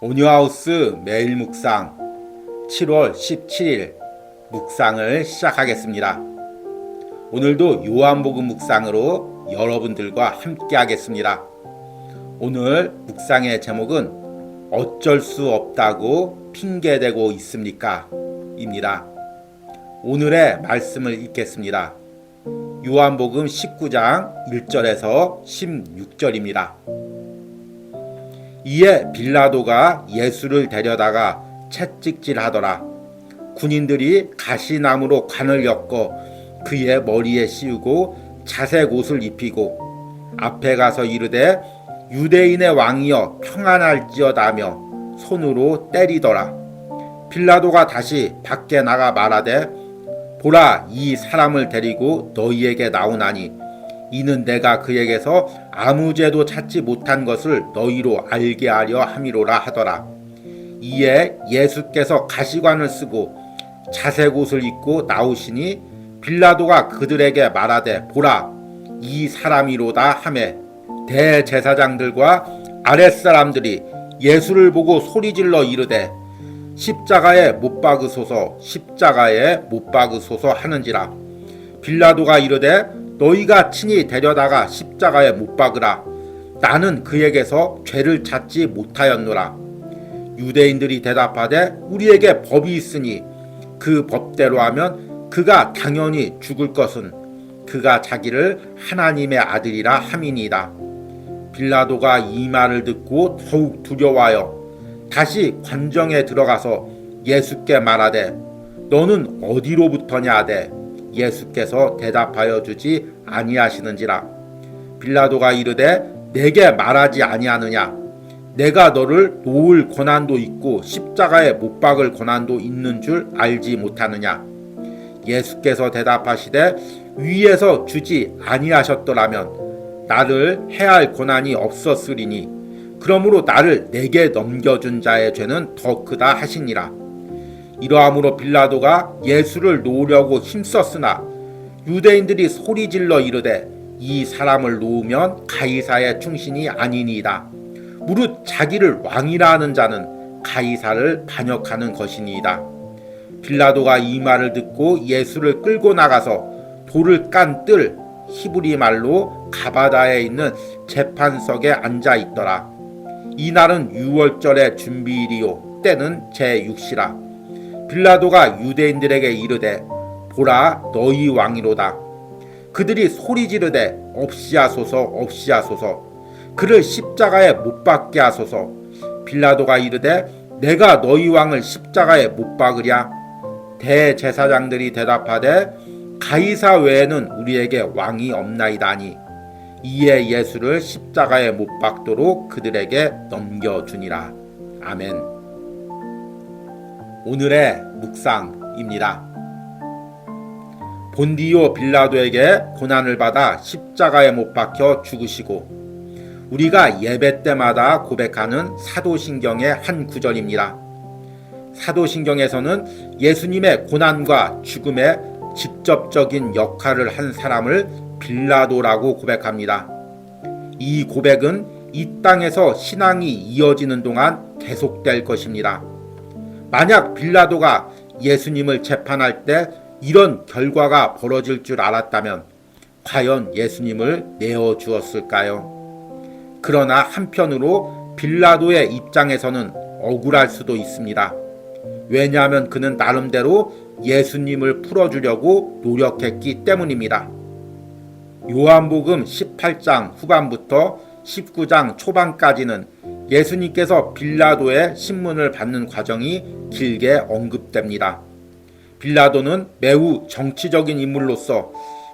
오뉴하우스 매일 묵상 7월 17일 묵상을 시작하겠습니다. 오늘도 요한복음 묵상으로 여러분들과 함께 하겠습니다. 오늘 묵상의 제목은 어쩔 수 없다고 핑계대고 있습니까? 입니다. 오늘의 말씀을 읽겠습니다. 요한복음 19장 1절에서 16절입니다. 이에 빌라도가 예수를 데려다가 채찍질하더라. 군인들이 가시나무로 관을 엮어 그의 머리에 씌우고 자색 옷을 입히고 앞에 가서 이르되 유대인의 왕이여 평안할지어다며 손으로 때리더라. 빌라도가 다시 밖에 나가 말하되 보라, 이 사람을 데리고 너희에게 나오나니 이는 내가 그에게서 아무 죄도 찾지 못한 것을 너희로 알게 하려 함이로라 하더라. 이에 예수께서 가시관을 쓰고 자색 옷을 입고 나오시니 빌라도가 그들에게 말하되 보라, 이 사람이로다 하매 대제사장들과 아랫사람들이 예수를 보고 소리질러 이르되 십자가에 못 박으소서, 십자가에 못 박으소서 하는지라. 빌라도가 이르되 너희가 친히 데려다가 십자가에 못 박으라. 나는 그에게서 죄를 찾지 못하였노라. 유대인들이 대답하되 우리에게 법이 있으니 그 법대로 하면 그가 당연히 죽을 것은 그가 자기를 하나님의 아들이라 함이니이다. 빌라도가 이 말을 듣고 더욱 두려워하여 다시 관정에 들어가서 예수께 말하되 너는 어디로부터냐 하되 예수께서 대답하여 주지 아니하시는지라. 빌라도가 이르되 내게 말하지 아니하느냐? 내가 너를 놓을 권한도 있고 십자가에 못 박을 권한도 있는 줄 알지 못하느냐? 예수께서 대답하시되 위에서 주지 아니하셨더라면 나를 해할 권한이 없었으리니 그러므로 나를 내게 넘겨준 자의 죄는 더 크다 하시니라. 이러함으로 빌라도가 예수를 놓으려고 힘썼으나 유대인들이 소리질러 이르되 이 사람을 놓으면 가이사의 충신이 아니니이다. 무릇 자기를 왕이라 하는 자는 가이사를 반역하는 것이니이다. 빌라도가 이 말을 듣고 예수를 끌고 나가서 돌을 깐 뜰 히브리 말로 가바다에 있는 재판석에 앉아 있더라. 이날은 유월절의 준비일이요 때는 제6시라. 빌라도가 유대인들에게 이르되 보라, 너희 왕이로다. 그들이 소리 지르되 없이하소서 없이하소서, 그를 십자가에 못 박게 하소서. 빌라도가 이르되 내가 너희 왕을 십자가에 못 박으랴? 대제사장들이 대답하되 가이사 외에는 우리에게 왕이 없나이다니. 이에 예수를 십자가에 못 박도록 그들에게 넘겨주니라. 아멘. 오늘의 묵상입니다. 본디오 빌라도에게 고난을 받아 십자가에 못 박혀 죽으시고 우리가 예배 때마다 고백하는 사도신경의 한 구절입니다. 사도신경에서는 예수님의 고난과 죽음에 직접적인 역할을 한 사람을 빌라도라고 고백합니다. 이 고백은 이 땅에서 신앙이 이어지는 동안 계속될 것입니다. 만약 빌라도가 예수님을 재판할 때 이런 결과가 벌어질 줄 알았다면 과연 예수님을 내어주었을까요? 그러나 한편으로 빌라도의 입장에서는 억울할 수도 있습니다. 왜냐하면 그는 나름대로 예수님을 풀어주려고 노력했기 때문입니다. 요한복음 18장 후반부터 19장 초반까지는 예수님께서 빌라도의 신문을 받는 과정이 길게 언급됩니다. 빌라도는 매우 정치적인 인물로서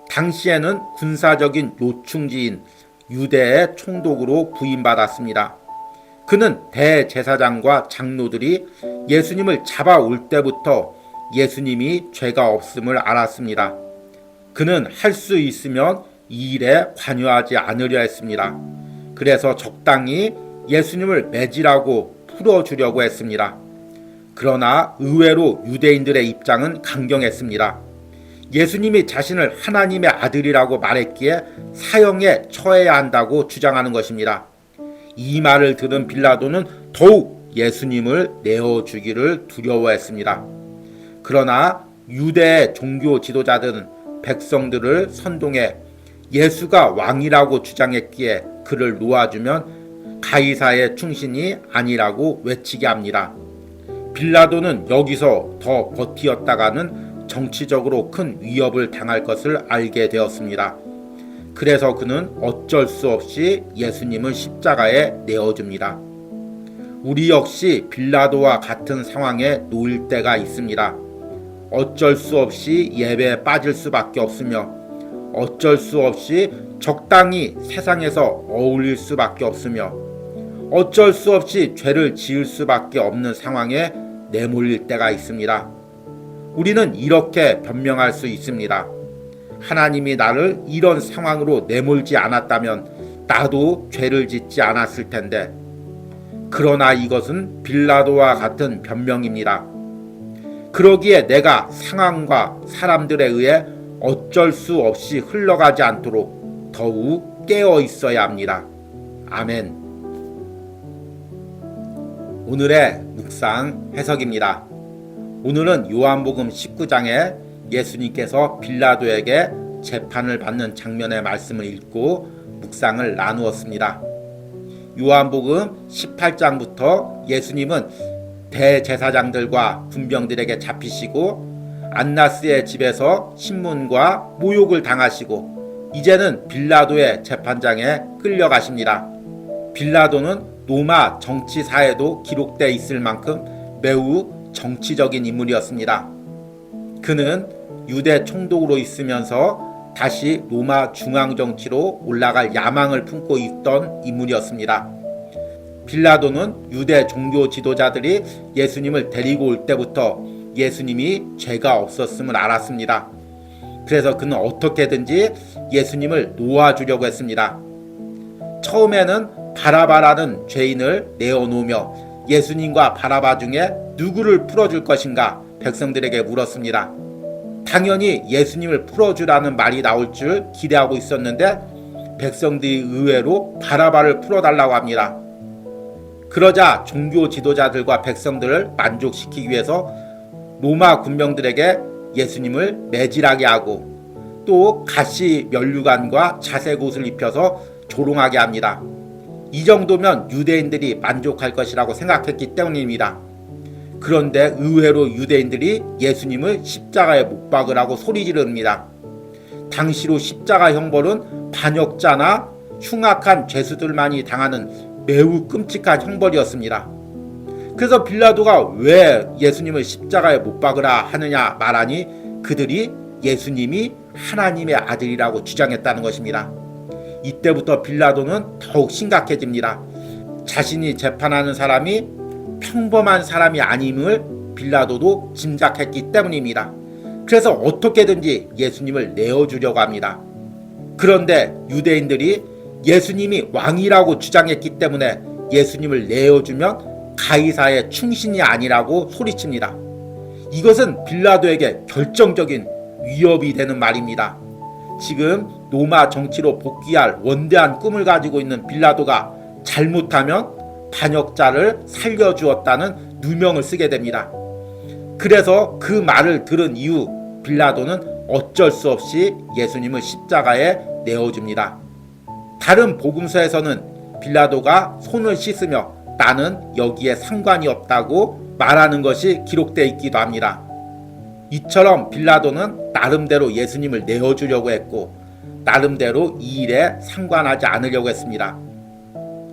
당시에는 군사적인 요충지인 유대의 총독으로 부임받았습니다. 그는 대제사장과 장로들이 예수님을 잡아올 때부터 예수님이 죄가 없음을 알았습니다. 그는 할 수 있으면 이 일에 관여하지 않으려 했습니다. 그래서 적당히 예수님을 매질하고 풀어주려고 했습니다. 그러나 의외로 유대인들의 입장은 강경했습니다. 예수님이 자신을 하나님의 아들이라고 말했기에 사형에 처해야 한다고 주장하는 것입니다. 이 말을 들은 빌라도는 더욱 예수님을 내어주기를 두려워했습니다. 그러나 유대의 종교 지도자들은 백성들을 선동해 예수가 왕이라고 주장했기에 그를 놓아주면 가이사의 충신이 아니라고 외치게 합니다. 빌라도는 여기서 더 버티었다가는 정치적으로 큰 위협을 당할 것을 알게 되었습니다. 그래서 그는 어쩔 수 없이 예수님을 십자가에 내어줍니다. 우리 역시 빌라도와 같은 상황에 놓일 때가 있습니다. 어쩔 수 없이 예배에 빠질 수밖에 없으며 어쩔 수 없이 적당히 세상에서 어울릴 수밖에 없으며 어쩔 수 없이 죄를 지을 수밖에 없는 상황에 내몰릴 때가 있습니다. 우리는 이렇게 변명할 수 있습니다. 하나님이 나를 이런 상황으로 내몰지 않았다면 나도 죄를 짓지 않았을 텐데. 그러나 이것은 빌라도와 같은 변명입니다. 그러기에 내가 상황과 사람들에 의해 어쩔 수 없이 흘러가지 않도록 더욱 깨어 있어야 합니다. 아멘. 오늘의 묵상 해석입니다. 오늘은 요한복음 19장에 예수님께서 빌라도에게 재판을 받는 장면의 말씀을 읽고 묵상을 나누었습니다. 요한복음 18장부터 예수님은 대제사장들과 군병들에게 잡히시고 안나스의 집에서 신문과 모욕을 당하시고 이제는 빌라도의 재판장에 끌려가십니다. 빌라도는 로마 정치사에도 기록되어 있을 만큼 매우 정치적인 인물이었습니다. 그는 유대 총독으로 있으면서 다시 로마 중앙정치로 올라갈 야망을 품고 있던 인물이었습니다. 빌라도는 유대 종교 지도자들이 예수님을 데리고 올 때부터 예수님이 죄가 없었음을 알았습니다. 그래서 그는 어떻게든지 예수님을 놓아주려고 했습니다. 처음에는 바라바라는 죄인을 내어놓으며 예수님과 바라바 중에 누구를 풀어줄 것인가 백성들에게 물었습니다. 당연히 예수님을 풀어주라는 말이 나올 줄 기대하고 있었는데 백성들이 의외로 바라바를 풀어달라고 합니다. 그러자 종교 지도자들과 백성들을 만족시키기 위해서 로마 군병들에게 예수님을 매질하게 하고 또 가시 면류관과 자색 옷을 입혀서 조롱하게 합니다. 이 정도면 유대인들이 만족할 것이라고 생각했기 때문입니다. 그런데 의외로 유대인들이 예수님을 십자가에 못 박으라고 소리 지릅니다. 당시로 십자가 형벌은 반역자나 흉악한 죄수들만이 당하는 매우 끔찍한 형벌이었습니다. 그래서 빌라도가 왜 예수님을 십자가에 못 박으라 하느냐 말하니 그들이 예수님이 하나님의 아들이라고 주장했다는 것입니다. 이때부터 빌라도는 더욱 심각해집니다. 자신이 재판하는 사람이 평범한 사람이 아님을 빌라도도 짐작했기 때문입니다. 그래서 어떻게든지 예수님을 내어주려고 합니다. 그런데 유대인들이 예수님이 왕이라고 주장했기 때문에 예수님을 내어주면 가이사의 충신이 아니라고 소리칩니다. 이것은 빌라도에게 결정적인 위협이 되는 말입니다. 지금 로마 정치로 복귀할 원대한 꿈을 가지고 있는 빌라도가 잘못하면 반역자를 살려주었다는 누명을 쓰게 됩니다. 그래서 그 말을 들은 이후 빌라도는 어쩔 수 없이 예수님을 십자가에 내어줍니다. 다른 복음서에서는 빌라도가 손을 씻으며 나는 여기에 상관이 없다고 말하는 것이 기록되어 있기도 합니다. 이처럼 빌라도는 나름대로 예수님을 내어주려고 했고 나름대로 이 일에 상관하지 않으려고 했습니다.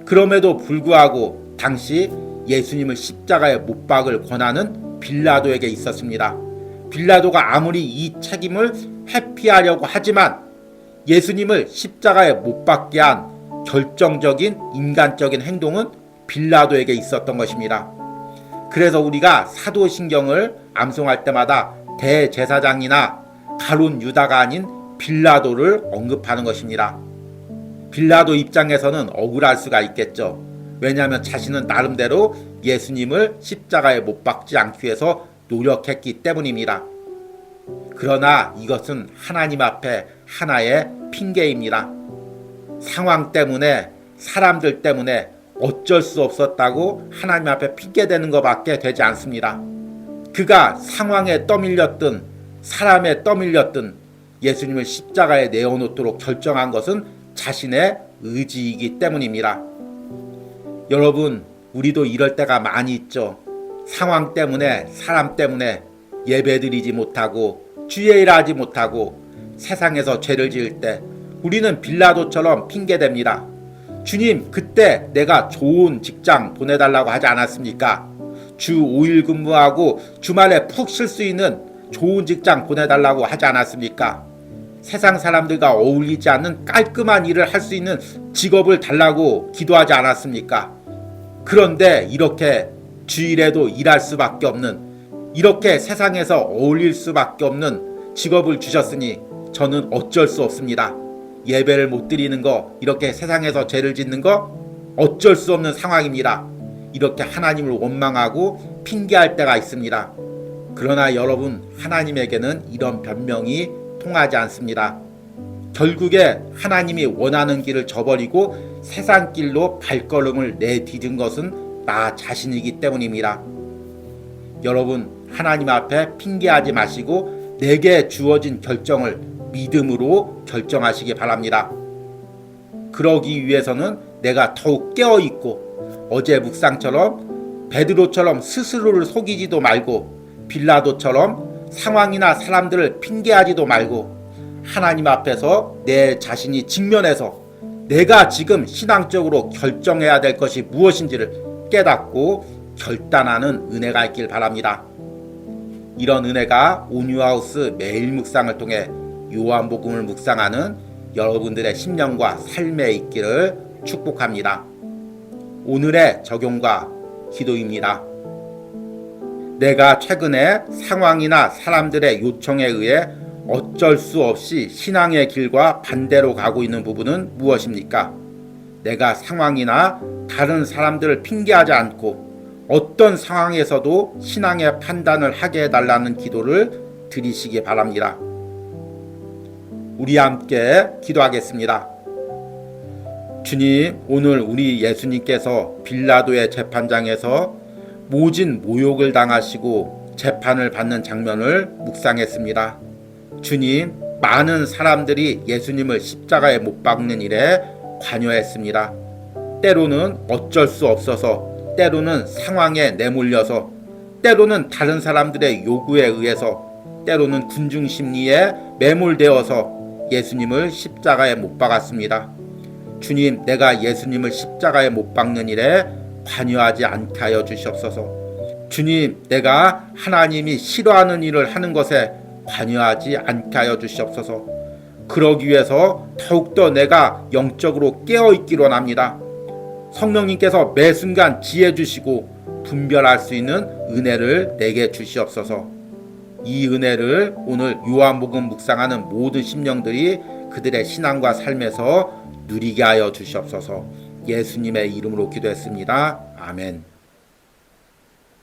그럼에도 불구하고 당시 예수님을 십자가에 못 박을 권한은 빌라도에게 있었습니다. 빌라도가 아무리 이 책임을 회피하려고 하지만 예수님을 십자가에 못 박게 한 결정적인 인간적인 행동은 빌라도에게 있었던 것입니다. 그래서 우리가 사도신경을 암송할 때마다 대제사장이나 가룟 유다가 아닌 빌라도를 언급하는 것입니다. 빌라도 입장에서는 억울할 수가 있겠죠. 왜냐하면 자신은 나름대로 예수님을 십자가에 못 박지 않기 위해서 노력했기 때문입니다. 그러나 이것은 하나님 앞에 하나의 핑계입니다. 상황 때문에 사람들 때문에 어쩔 수 없었다고 하나님 앞에 핑계대는 것밖에 되지 않습니다. 그가 상황에 떠밀렸든 사람에 떠밀렸든 예수님을 십자가에 내어놓도록 결정한 것은 자신의 의지이기 때문입니다. 여러분, 우리도 이럴 때가 많이 있죠. 상황 때문에, 사람 때문에 예배드리지 못하고 주일하지 못하고 세상에서 죄를 지을 때 우리는 빌라도처럼 핑계댑니다. 주님, 그때 내가 좋은 직장 보내달라고 하지 않았습니까? 주 5일 근무하고 주말에 푹 쉴 수 있는 좋은 직장 보내달라고 하지 않았습니까? 세상 사람들과 어울리지 않는 깔끔한 일을 할 수 있는 직업을 달라고 기도하지 않았습니까? 그런데 이렇게 주일에도 일할 수밖에 없는, 이렇게 세상에서 어울릴 수밖에 없는 직업을 주셨으니 저는 어쩔 수 없습니다. 예배를 못 드리는 거, 이렇게 세상에서 죄를 짓는 거 어쩔 수 없는 상황입니다. 이렇게 하나님을 원망하고 핑계할 때가 있습니다. 그러나 여러분, 하나님에게는 이런 변명이 통하지 않습니다. 결국에 하나님이 원하는 길을 저버리고 세상 길로 발걸음을 내디딘 것은 나 자신이기 때문입니다. 여러분, 하나님 앞에 핑계하지 마시고 내게 주어진 결정을 믿음으로 결정하시기 바랍니다. 그러기 위해서는 내가 더욱 깨어있고 어제 묵상처럼 베드로처럼 스스로를 속이지도 말고 빌라도처럼 상황이나 사람들을 핑계하지도 말고 하나님 앞에서 내 자신이 직면해서 내가 지금 신앙적으로 결정해야 될 것이 무엇인지를 깨닫고 결단하는 은혜가 있길 바랍니다. 이런 은혜가 온유하우스 매일 묵상을 통해 요한복음을 묵상하는 여러분들의 심령과 삶에 있기를 축복합니다. 오늘의 적용과 기도입니다. 내가 최근에 상황이나 사람들의 요청에 의해 어쩔 수 없이 신앙의 길과 반대로 가고 있는 부분은 무엇입니까? 내가 상황이나 다른 사람들을 핑계하지 않고 어떤 상황에서도 신앙의 판단을 하게 해달라는 기도를 드리시기 바랍니다. 우리 함께 기도하겠습니다. 주님, 오늘 우리 예수님께서 빌라도의 재판장에서 모진 모욕을 당하시고 재판을 받는 장면을 묵상했습니다. 주님, 많은 사람들이 예수님을 십자가에 못 박는 일에 관여했습니다. 때로는 어쩔 수 없어서, 때로는 상황에 내몰려서, 때로는 다른 사람들의 요구에 의해서, 때로는 군중 심리에 매몰되어서 예수님을 십자가에 못 박았습니다. 주님, 내가 예수님을 십자가에 못 박는 일에 관여하지 않게 하여 주시옵소서. 주님, 내가 하나님이 싫어하는 일을 하는 것에 관여하지 않게 하여 주시옵소서. 그러기 위해서 더욱더 내가 영적으로 깨어있기로 합니다. 성령님께서 매 순간 지혜 주시고 분별할 수 있는 은혜를 내게 주시옵소서. 이 은혜를 오늘 요한복음 묵상하는 모든 심령들이 그들의 신앙과 삶에서 누리게 하여 주시옵소서. 예수님의 이름으로 기도했습니다. 아멘.